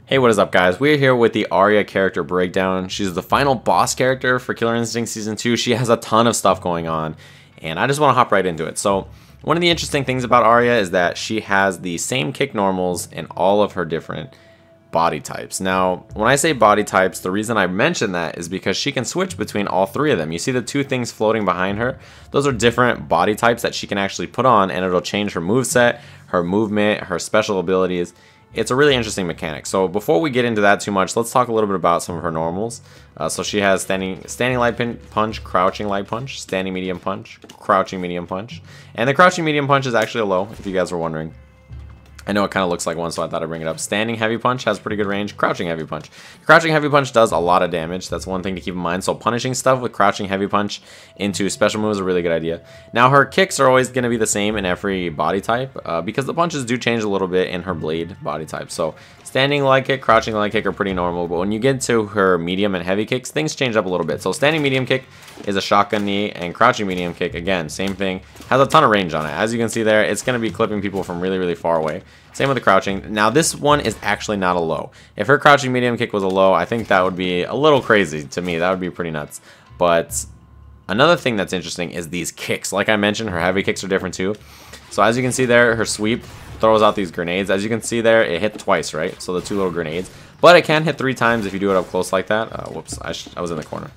Hey, what is up, guys? We're here with the Aria character breakdown. She's the final boss character for Killer Instinct Season 2. She has a ton of stuff going on, and I just want to hop right into it. So, one of the interesting things about Aria is that she has the same kick normals in all of her different body types. Now, when I say body types, the reason I mention that is because she can switch between all three of them. You see the two things floating behind her? Those are different body types that she can actually put on, and it'll change her moveset, her movement, her special abilities. It's a really interesting mechanic. So before we get into that too much, let's talk a little bit about some of her normals. So she has standing light punch, crouching light punch, standing medium punch, crouching medium punch. And the crouching medium punch is actually a low, if you guys were wondering. I know it kind of looks like one, so I thought I'd bring it up. Standing heavy punch has pretty good range. Crouching heavy punch. Crouching heavy punch does a lot of damage. That's one thing to keep in mind. So punishing stuff with crouching heavy punch into special moves is a really good idea. Now her kicks are always going to be the same in every body type because the punches do change a little bit in her blade body type. So standing light kick, crouching light kick are pretty normal, but when you get to her medium and heavy kicks, things change up a little bit. So standing medium kick is a shotgun knee, and crouching medium kick, again, same thing, has a ton of range on it. As you can see there, it's going to be clipping people from really, really far away. Same with the crouching. Now this one is actually not a low. If her crouching medium kick was a low, I think that would be a little crazy to me. That would be pretty nuts. But another thing that's interesting is these kicks. Like I mentioned, her heavy kicks are different too. So as you can see there, her sweep throws out these grenades. As you can see there, it hit twice, right? So the two little grenades. But it can hit 3 times if you do it up close like that. Whoops, I was in the corner.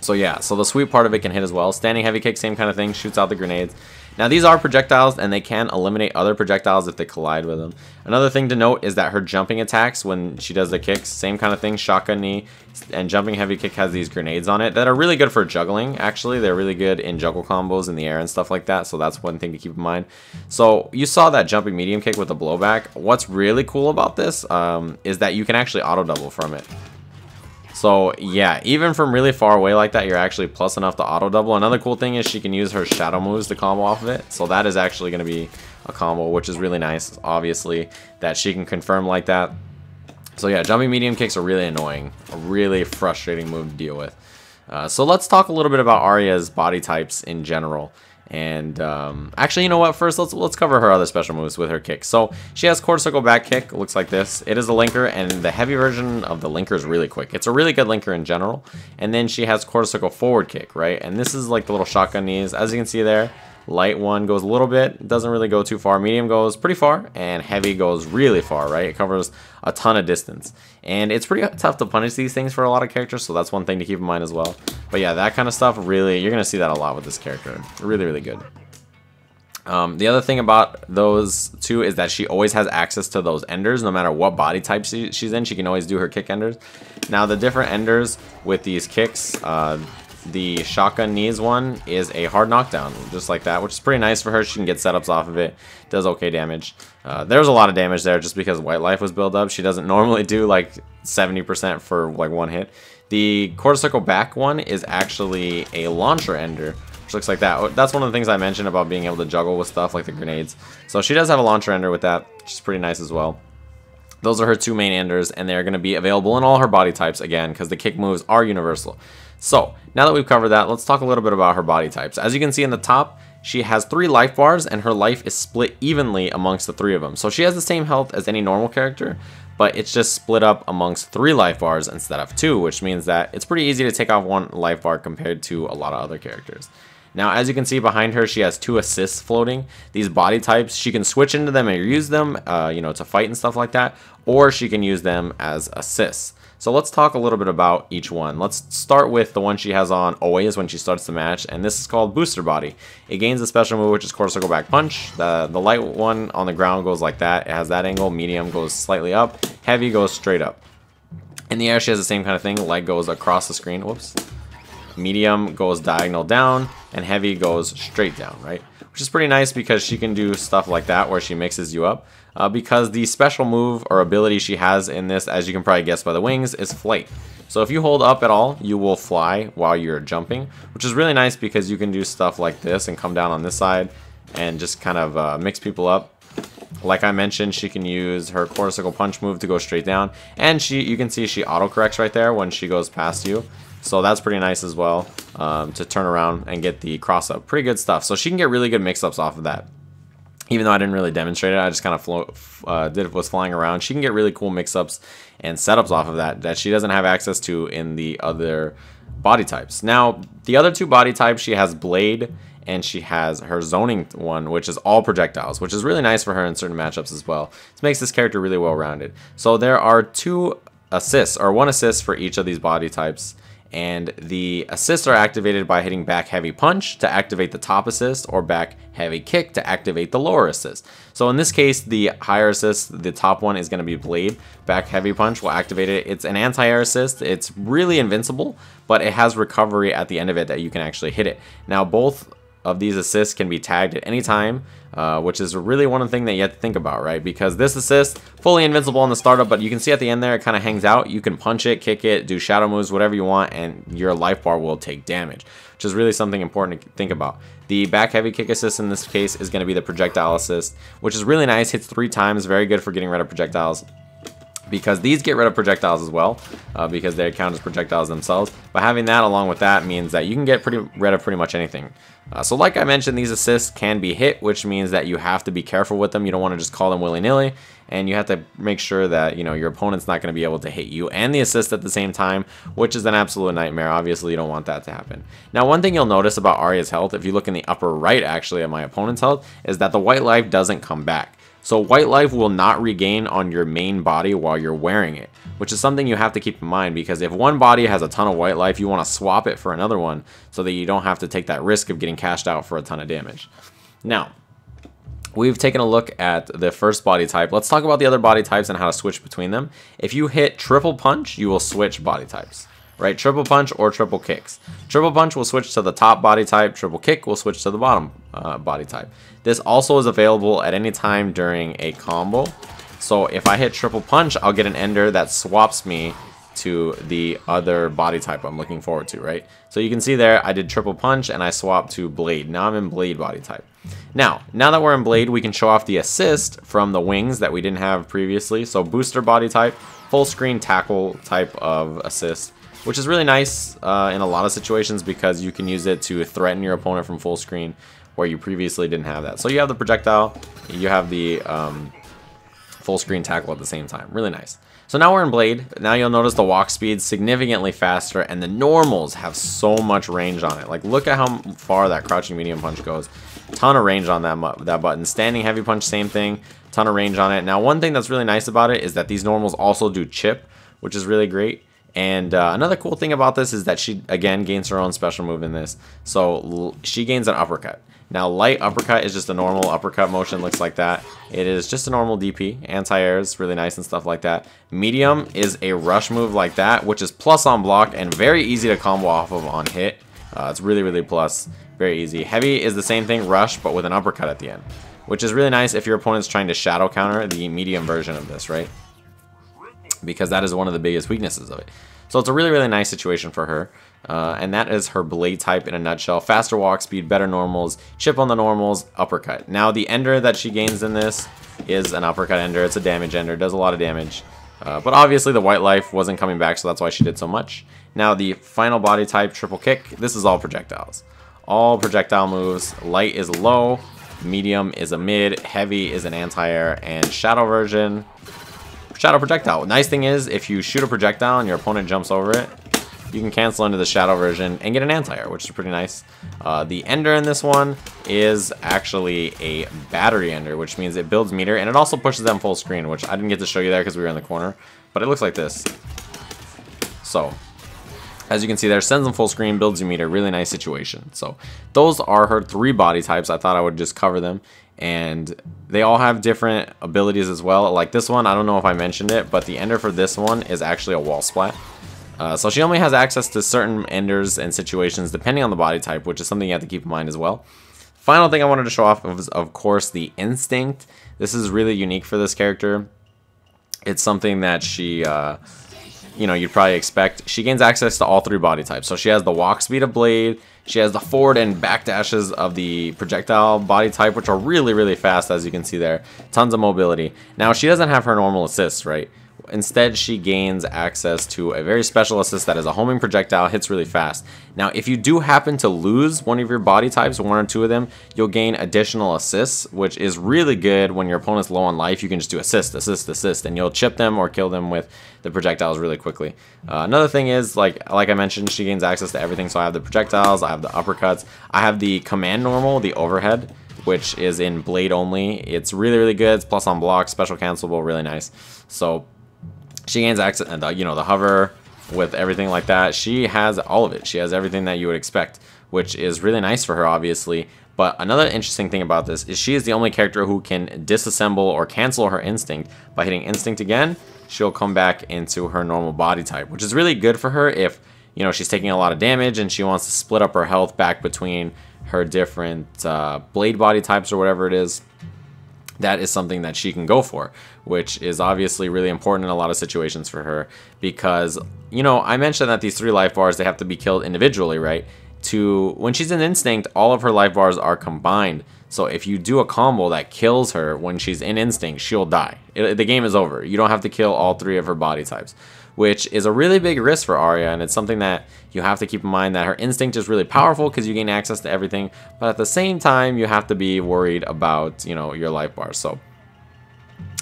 So yeah, so the sweep part of it can hit as well. Standing heavy kick, same kind of thing, shoots out the grenades. Now these are projectiles, and they can eliminate other projectiles if they collide with them. Another thing to note is that her jumping attacks, when she does the kicks, same kind of thing, shotgun knee, and jumping heavy kick has these grenades on it that are really good for juggling, actually. They're really good in juggle combos in the air and stuff like that, so that's one thing to keep in mind. So you saw that jumping medium kick with the blowback. What's really cool about this is that you can actually auto double from it. So yeah, even from really far away like that, you're actually plus enough to auto double. Another cool thing is she can use her shadow moves to combo off of it. So that is actually going to be a combo, which is really nice, obviously, that she can confirm like that. So yeah, jumping medium kicks are really annoying, a really frustrating move to deal with. So let's talk a little bit about Aria's body types in general. And actually, you know what? First, let's cover her other special moves with her kicks. So she has quarter circle back kick. Looks like this. It is a linker, and the heavy version of the linker is really quick. It's a really good linker in general. And then she has quarter circle forward kick, right? And this is like the little shotgun knees. As you can see there, light one goes a little bit, doesn't really go too far. Medium goes pretty far, and heavy goes really far, right? It covers a ton of distance. And it's pretty tough to punish these things for a lot of characters, so that's one thing to keep in mind as well. But yeah, that kind of stuff, really, you're going to see that a lot with this character. Really, really good. The other thing about those two is that she always has access to those enders. No matter what body type she's in, she can always do her kick enders. Now, the different enders with these kicks, the shotgun knees one is a hard knockdown, just like that, which is pretty nice for her. She can get setups off of it. Does okay damage. There's a lot of damage there just because White Life was built up. She doesn't normally do like 70% for like one hit. The quarter circle back one is actually a launcher ender, which looks like that. That's one of the things I mentioned about being able to juggle with stuff like the grenades. So she does have a launcher ender with that, which is pretty nice as well. Those are her two main enders, and they're going to be available in all her body types, again, because the kick moves are universal. So, now that we've covered that, let's talk a little bit about her body types. As you can see in the top, she has 3 life bars, and her life is split evenly amongst the 3 of them. So she has the same health as any normal character, but it's just split up amongst 3 life bars instead of 2, which means that it's pretty easy to take off 1 life bar compared to a lot of other characters. Now, as you can see behind her, she has 2 assists floating. These body types, she can switch into them and use them, you know, to fight and stuff like that, or she can use them as assists. So let's talk a little bit about each one. Let's start with the one she has on always when she starts the match, and this is called Booster Body. It gains a special move, which is quarter circle back punch. The light one on the ground goes like that. It has that angle. Medium goes slightly up. Heavy goes straight up. In the air, she has the same kind of thing. Light goes across the screen. Whoops. Medium goes diagonal down, and heavy goes straight down, right? Which is pretty nice because she can do stuff like that where she mixes you up. Because the special move or ability she has in this, as you can probably guess by the wings, is flight. So if you hold up at all, you will fly while you're jumping, which is really nice because you can do stuff like this and come down on this side and just kind of mix people up. Like I mentioned, she can use her quarter circle punch move to go straight down, and you can see she auto corrects right there when she goes past you. So that's pretty nice as well, to turn around and get the cross up. Pretty good stuff. So she can get really good mix ups off of that. Even though I didn't really demonstrate it, I just kind of was flying around. She can get really cool mix-ups and setups off of that she doesn't have access to in the other body types. Now, the other two body types, she has Blade and she has her zoning one, which is all projectiles, which is really nice for her in certain matchups as well. This makes this character really well-rounded. So there are two assists, or one assist for each of these body types. And the assists are activated by hitting back heavy punch to activate the top assist, or back heavy kick to activate the lower assist. So in this case, the higher assist, the top one, is going to be Blade. Back heavy punch will activate it. It's an anti-air assist. It's really invincible, but it has recovery at the end of it that you can actually hit it. Now, both of these assists can be tagged at any time, which is really one thing that you have to think about, right? Because this assist, fully invincible in the startup, but you can see at the end there, it kind of hangs out. You can punch it, kick it, do shadow moves, whatever you want, and your life bar will take damage, which is really something important to think about. The back heavy kick assist in this case is going to be the projectile assist, which is really nice. Hits 3 times, very good for getting rid of projectiles, because these get rid of projectiles as well, because they count as projectiles themselves. But having that along with that means that you can get rid of pretty much anything. So like I mentioned, these assists can be hit, which means that you have to be careful with them. You don't want to just call them willy-nilly, and you have to make sure that, you know, your opponent's not going to be able to hit you and the assist at the same time, which is an absolute nightmare. Obviously, you don't want that to happen. Now, one thing you'll notice about Aria's health, if you look in the upper right actually at my opponent's health, is that the white life doesn't come back. So white life will not regain on your main body while you're wearing it, which is something you have to keep in mind, because if one body has a ton of white life, you want to swap it for another one so that you don't have to take that risk of getting cashed out for a ton of damage. Now, we've taken a look at the first body type. Let's talk about the other body types and how to switch between them. If you hit triple punch, you will switch body types. Right, triple punch or triple kicks. Triple punch will switch to the top body type. Triple kick will switch to the bottom body type. This also is available at any time during a combo. So if I hit triple punch, I'll get an ender that swaps me to the other body type I'm looking forward to, right? So you can see there, I did triple punch and I swapped to Blade. Now I'm in Blade body type. Now that we're in Blade, we can show off the assist from the wings that we didn't have previously. So booster body type, full screen tackle type of assist, which is really nice in a lot of situations because you can use it to threaten your opponent from full screen where you previously didn't have that. So you have the projectile, you have the full screen tackle at the same time. Really nice. So now we're in Blade. Now you'll notice the walk speed significantly faster, and the normals have so much range on it. Like, look at how far that crouching medium punch goes. Ton of range on that button. Standing heavy punch, same thing. Ton of range on it. Now, one thing that's really nice about it is that these normals also do chip, which is really great. And another cool thing about this is that she, again, gains her own special move in this. So she gains an uppercut. Now, light uppercut is just a normal uppercut motion, looks like that. It is just a normal DP. Anti-air is really nice and stuff like that. Medium is a rush move like that, which is plus on block and very easy to combo off of on hit. It's really, really plus. Very easy. Heavy is the same thing, rush, but with an uppercut at the end, which is really nice if your opponent's trying to shadow counter the medium version of this, right? Because that is one of the biggest weaknesses of it. So it's a really, really nice situation for her. And that is her Blade type in a nutshell. Faster walk speed, better normals, chip on the normals, uppercut. Now the ender that she gains in this is an uppercut ender. It's a damage ender, does a lot of damage. But obviously the white life wasn't coming back, so that's why she did so much. Now the final body type, triple kick, this is all projectiles. All projectile moves. Light is low, medium is a mid, heavy is an anti-air, and shadow version, shadow projectile. Nice thing is, if you shoot a projectile and your opponent jumps over it, you can cancel into the shadow version and get an anti-air, which is pretty nice. The ender in this one is actually a battery ender, which means it builds meter, and it also pushes them full screen, which I didn't get to show you there because we were in the corner, but it looks like this. So, as you can see there, sends them full screen, builds you meter, really nice situation. So, those are her 3 body types. I thought I would just cover them. And they all have different abilities as well. Like this one, I don't know if I mentioned it, but the ender for this one is actually a wall splat. So she only has access to certain enders and situations depending on the body type, which is something you have to keep in mind as well. Final thing I wanted to show off was, of course, the instinct. This is really unique for this character. It's something that she, you know, you'd probably expect. She gains access to all 3 body types. So she has the walk speed of Blade. She has the forward and back dashes of the projectile body type, which are really, really fast, as you can see there. Tons of mobility. Now, she doesn't have her normal assists, right? instead she gains access to a very special assist that is a homing projectile, hits really fast. Now, if you do happen to lose one of your body types, one or two of them, you'll gain additional assists, which is really good when your opponent's low on life. You can just do assist, assist, assist, and you'll chip them or kill them with the projectiles really quickly. Another thing is, like I mentioned, she gains access to everything. So I have the projectiles, I have the uppercuts, I have the command normal, the overhead, which is in blade only. It's really, really good. It's plus on block, special cancelable, really nice. So she gains access, and the hover with everything like that. She has all of it. She has everything that you would expect, which is really nice for her, obviously. But another interesting thing about this is she is the only character who can disassemble or cancel her instinct by hitting instinct again. She'll come back into her normal body type, which is really good for her if she's taking a lot of damage and she wants to split up her health back between her different blade body types or whatever it is. That is something that she can go for, which is obviously really important in a lot of situations for her because, I mentioned that these 3 life bars, they have to be killed individually, right? When she's in instinct, all of her life bars are combined. So if you do a combo that kills her when she's in instinct, she'll die. The game is over. You don't have to kill all 3 of her body types, which is a really big risk for Aria, and it's something that you have to keep in mind, that her instinct is really powerful because you gain access to everything, but at the same time, you have to be worried about, your life bars. So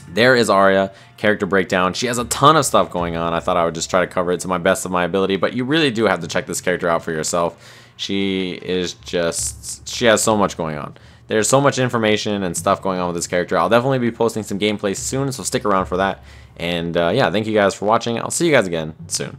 there is Aria, character breakdown. She has a ton of stuff going on. I thought I would just try to cover it to my best of my ability, but you really do have to check this character out for yourself. She has so much going on. There's so much information and stuff going on with this character. I'll definitely be posting some gameplay soon, so stick around for that. And yeah, thank you guys for watching. I'll see you guys again soon.